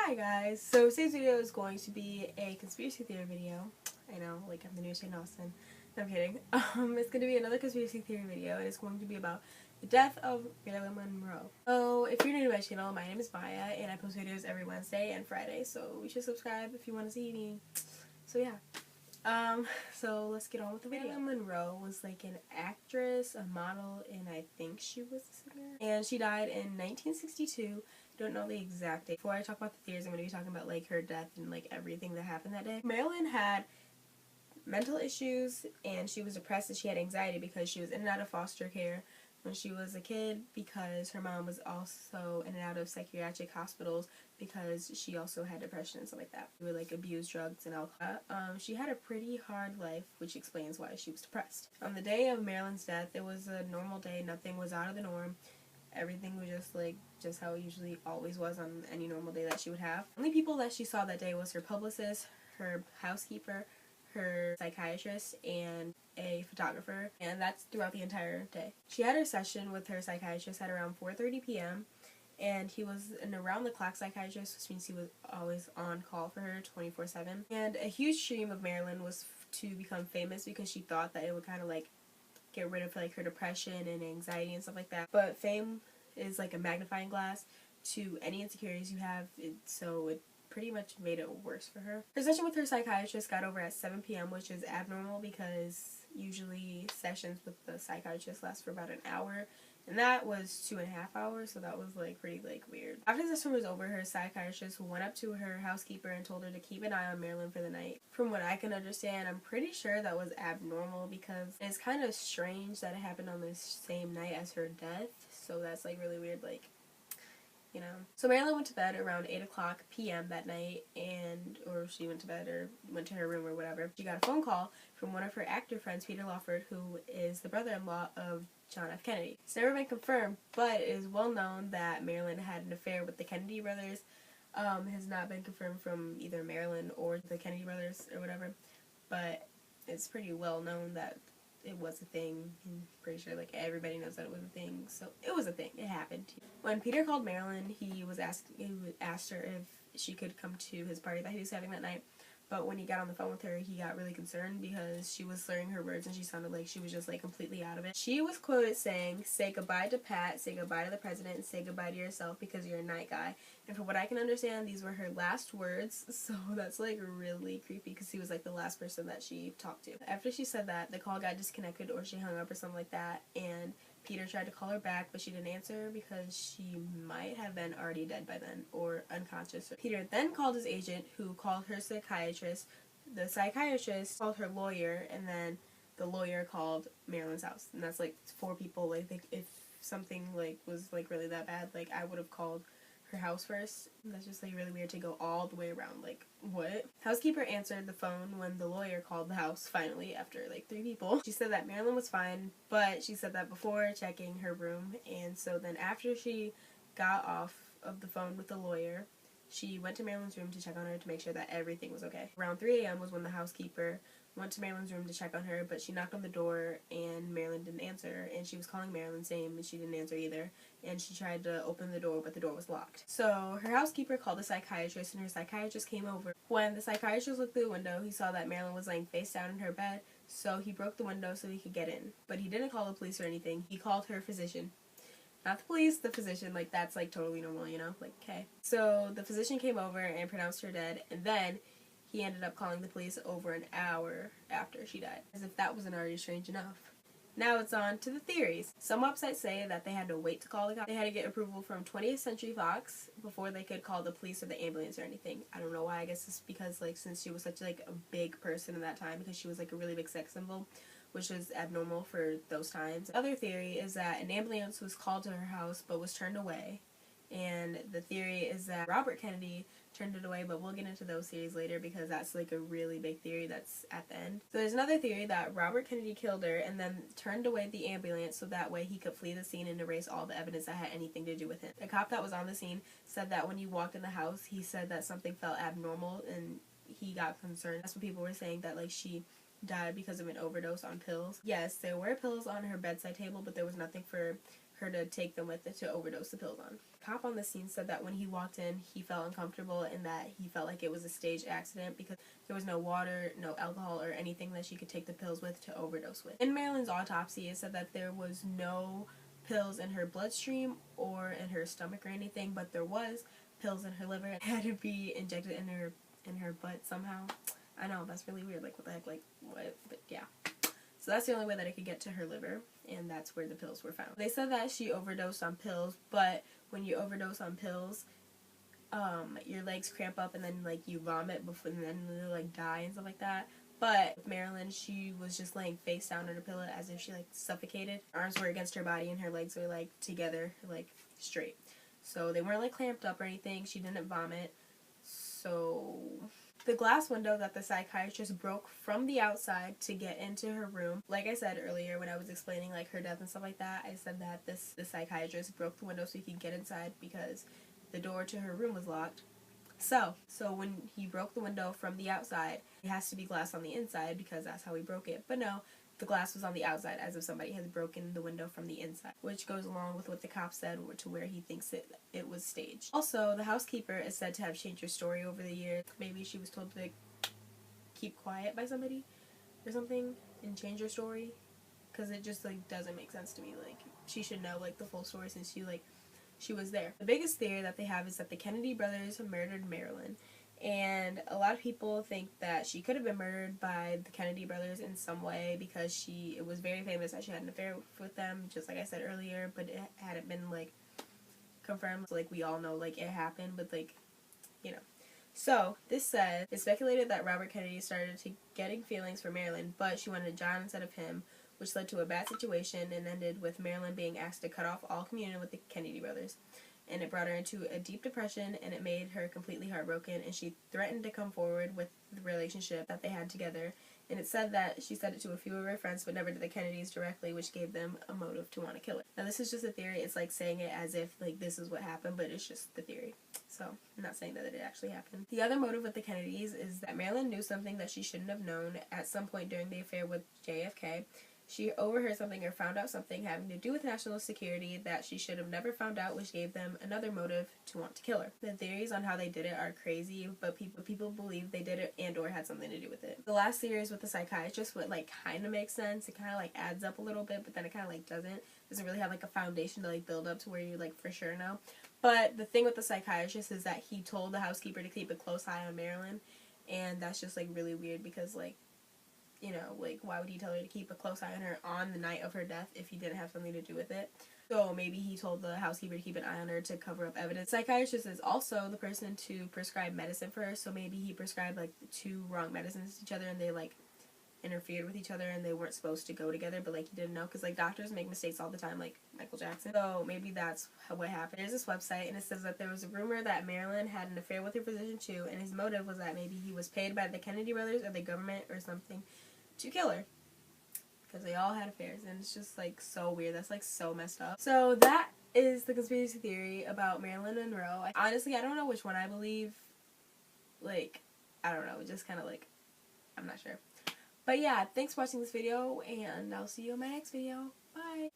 Hi guys, so today's video is going to be a conspiracy theory video. I know, like I'm the new Shane Austen. No, I'm kidding. It's going to be another conspiracy theory video, and it's going to be about the death of Marilyn Monroe. So if you're new to my channel, my name is Maya, and I post videos every Wednesday and Friday, so you should subscribe if you want to see me. So yeah. So let's get on with the video. Marilyn Monroe was like an actress, a model, and I think she was a singer. And she died in 1962. Don't know the exact date. Before I talk about the theories, I'm going to be talking about like her death and like everything that happened that day. Marilyn had mental issues and she was depressed and she had anxiety because she was in and out of foster care when she was a kid, because her mom was also in and out of psychiatric hospitals because she also had depression and stuff like that. She would like abuse drugs and alcohol. She had a pretty hard life, which explains why she was depressed. On the day of Marilyn's death, it was a normal day. Nothing was out of the norm. Everything was just how it usually always was on any normal day that she would have. The only people that she saw that day was her publicist, her housekeeper, her psychiatrist, and a photographer, and that's throughout the entire day. She had her session with her psychiatrist at around 4:30 p.m. and he was an around-the-clock psychiatrist, which means he was always on call for her 24/7. And a huge dream of Marilyn was to become famous because she thought that it would kind of like get rid of like her depression and anxiety and stuff like that. But fame is like a magnifying glass to any insecurities you have, so it pretty much made it worse for her. Her session with her psychiatrist got over at 7 p.m., which is abnormal because usually sessions with the psychiatrist last for about an hour, and that was 2.5 hours, so that was like pretty like weird. After the session was over, her psychiatrist went up to her housekeeper and told her to keep an eye on Marilyn for the night. From what I can understand, I'm pretty sure that was abnormal because it's kind of strange that it happened on the same night as her death, so that's like really weird, like, you know. So Marilyn went to bed around 8:00 p.m. that night, or she went to bed or went to her room or whatever. She got a phone call from one of her actor friends, Peter Lawford, who is the brother-in-law of John F. Kennedy. It's never been confirmed, but it is well known that Marilyn had an affair with the Kennedy brothers. Has not been confirmed from either Marilyn or the Kennedy brothers or whatever, but it's pretty well known that it was a thing. I'm pretty sure like everybody knows that it was a thing, so it was a thing. It happened. When Peter called Marilyn, he asked her if she could come to his party that he was having that night. But when he got on the phone with her, he got really concerned because she was slurring her words and she sounded like she was just like completely out of it. She was quoted saying, "Say goodbye to Pat, say goodbye to the president, and say goodbye to yourself because you're a night guy." And from what I can understand, these were her last words, so that's like really creepy because he was like the last person that she talked to. After she said that, the call got disconnected or she hung up or something like that, and Peter tried to call her back, but she didn't answer because she might have been already dead by then or unconscious. Peter then called his agent, who called her psychiatrist. The psychiatrist called her lawyer, and then the lawyer called Marilyn's house. And that's like 4 people. Like if something like was like really that bad, like I would have called her house first. That's just like really weird to go all the way around. Like, what? Housekeeper answered the phone when the lawyer called the house finally after like 3 people. She said that Marilyn was fine, but she said that before checking her room, and so then after she got off of the phone with the lawyer, she went to Marilyn's room to check on her to make sure that everything was okay. Around 3 a.m. was when the housekeeper went to Marilyn's room to check on her, but she knocked on the door and Marilyn didn't answer, and she was calling Marilyn's name and she didn't answer either, and she tried to open the door but the door was locked. So her housekeeper called the psychiatrist and her psychiatrist came over. When the psychiatrist looked through the window, he saw that Marilyn was laying face down in her bed, so he broke the window so he could get in. But he didn't call the police or anything. He called her physician. Not the police, the physician. Like, that's like totally normal, you know? Like, okay. So the physician came over and pronounced her dead, and then he ended up calling the police over an hour after she died, as if that wasn't already strange enough. Now it's on to the theories. Some websites say that they had to wait to call the cops. They had to get approval from 20th Century Fox before they could call the police or the ambulance or anything. I don't know why. I guess it's because like since she was such like a big person in that time, because she was like a really big sex symbol, which is abnormal for those times. Other theory is that an ambulance was called to her house but was turned away. And the theory is that Robert Kennedy turned it away, but we'll get into those theories later because that's like a really big theory that's at the end. So there's another theory that Robert Kennedy killed her and then turned away the ambulance so that way he could flee the scene and erase all the evidence that had anything to do with him. A cop that was on the scene said that when he walked in the house, he said that something felt abnormal and he got concerned. That's what people were saying, that like she died because of an overdose on pills. Yes, there were pills on her bedside table, but there was nothing for her to take them with it to overdose the pills on. cop on the scene said that when he walked in, he felt uncomfortable and that he felt like it was a staged accident because there was no water, no alcohol, or anything that she could take the pills with to overdose with. In Marilyn's autopsy, it said that there was no pills in her bloodstream or in her stomach or anything, but there was pills in her liver. It had to be injected in her butt somehow. I know, that's really weird. Like, what the heck? Like, what? But yeah. So that's the only way that it could get to her liver, and that's where the pills were found. They said that she overdosed on pills, but when you overdose on pills, your legs cramp up and then, like, you vomit before, and then you, like, die and stuff like that. But with Marilyn, she was just laying face down on her pillow as if she, like, suffocated. Her arms were against her body and her legs were, like, together, like, straight. So they weren't, like, clamped up or anything. She didn't vomit. So the glass window that the psychiatrist broke from the outside to get into her room, like I said earlier when I was explaining, like, her death and stuff like that, I said that the psychiatrist broke the window so he could get inside because the door to her room was locked. So when he broke the window from the outside, it has to be glass on the inside because that's how he broke it. But no, the glass was on the outside, as if somebody has broken the window from the inside, which goes along with what the cop said to where he thinks it was staged. Also, the housekeeper is said to have changed her story over the years. Maybe she was told to keep quiet by somebody or something and change her story, because it just, like, doesn't make sense to me. Like, she should know, like, the full story since she was there. The biggest theory that they have is that the Kennedy brothers murdered Marilyn. And a lot of people think that she could have been murdered by the Kennedy brothers in some way because it was very famous that she had an affair with them, just like I said earlier, but it hadn't been, like, confirmed. So, like, we all know, like, it happened, but, like, you know. So, this said, it's speculated that Robert Kennedy started getting feelings for Marilyn, but she wanted John instead of him, which led to a bad situation and ended with Marilyn being asked to cut off all communion with the Kennedy brothers. And it brought her into a deep depression, and it made her completely heartbroken, and she threatened to come forward with the relationship that they had together. And it said that she said it to a few of her friends, but never to the Kennedys directly, which gave them a motive to want to kill her. Now, this is just a theory. It's like saying it as if, like, this is what happened, but it's just the theory. So, I'm not saying that it actually happened. The other motive with the Kennedys is that Marilyn knew something that she shouldn't have known at some point during the affair with JFK. She overheard something or found out something having to do with national security that she should have never found out, which gave them another motive to want to kill her. The theories on how they did it are crazy, but people believe they did it and or had something to do with it. The last series with the psychiatrist would, like, kind of make sense. It kind of, like, adds up a little bit, but then it kind of, like, doesn't really have, like, a foundation to, like, build up to where you, like, for sure know. But the thing with the psychiatrist is that he told the housekeeper to keep a close eye on Marilyn, and that's just, like, really weird because, like, you know, like, why would he tell her to keep a close eye on her on the night of her death if he didn't have something to do with it? So maybe he told the housekeeper to keep an eye on her to cover up evidence. Psychiatrist is also the person to prescribe medicine for her, so maybe he prescribed, like, the two wrong medicines to each other and they, like, interfered with each other and they weren't supposed to go together, but, like, he didn't know, because, like, doctors make mistakes all the time, like Michael Jackson. So maybe that's what happened. There's this website, and it says that there was a rumor that Marilyn had an affair with her physician too, and his motive was that maybe he was paid by the Kennedy brothers or the government or something to kill her, because they all had affairs, and it's just, like, so weird. That's, like, so messed up. So that is the conspiracy theory about Marilyn Monroe. Honestly, I don't know which one I believe. Like, I don't know, just kind of, like, I'm not sure. But yeah, thanks for watching this video, and I'll see you in my next video. Bye!